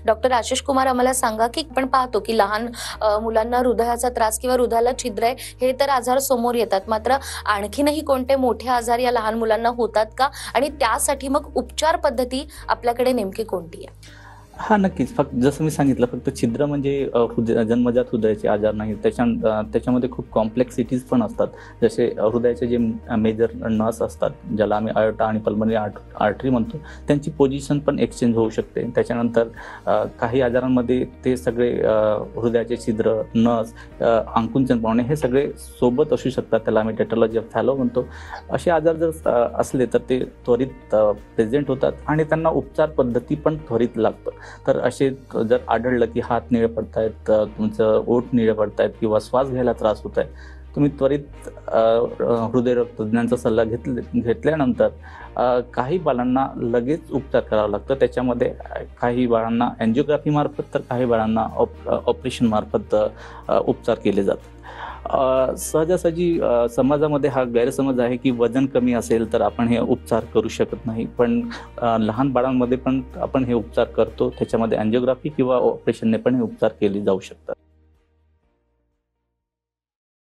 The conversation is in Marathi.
डॉक्टर आशिष कुमार, आम्हाला सांगा की आपण पाहतो की लहान मुलांना हृदयाचा त्रास किंवा हृदयाला छिद्र आहे हे तर आजार समोर येतात, मात्र आणखीनही कोणते मोठे आजार या लहान मुलांना होतात का, आणि त्यासाठी मग उपचार पद्धती आपल्याकडे नेमकी कोणती आहे? हां, नक्कीच. फक्त जसं मी सांगितलं, फक्त छिद्र म्हणजे जन्मजात हृदयाचे आजार नाहीत. त्याच्यामध्ये खूप कॉम्प्लेक्सिटीज पण असतात. जसे हृदयाचे जे मेजर नस असतात, ज्याला आम्ही आयोटा आणि पल्मनरी आर्टरी म्हणतो, त्यांची पोझिशन पण एक्सचेंज होऊ शकते. त्याच्यानंतर काही आजारांमध्ये ते सगळे हृदयाचे छिद्र, नस, आकुंचन पावणे हे सगळे सोबत असू शकतात. त्याला आम्ही टेट्रालॉजी ऑफ फॅलो म्हणतो. असे आजार जर असले तर ते त्वरित प्रेझेंट होतात आणि त्यांना उपचार पद्धती पण त्वरित लागतं. तर असे जर आढळलं की हात निळे पडतायत, तुमचं ओठ निळे पडतायत किंवा श्वास घ्यायला त्रास होत आहे, तुम्ही त्वरित हृदयरोग तज्ज्ञांचा सल्ला घेतल्यानंतर काही बाळांना लगेच उपचार करावा लागतं. त्याच्यामध्ये काही बाळांना अँजिओग्राफी मार्फत तर काही बाळांना ऑपरेशन मार्फत उपचार केले जातात. सहजासहजी समाजामध्ये हा गैरसमज आहे की वजन कमी असेल तर आपण हे उपचार करू शकत नाही, पण लहान बाळांमध्ये पण आपण हे उपचार करतो. त्याच्यामध्ये अँजिओग्राफी किंवा ऑपरेशनने पण हे उपचार केले जाऊ शकतात.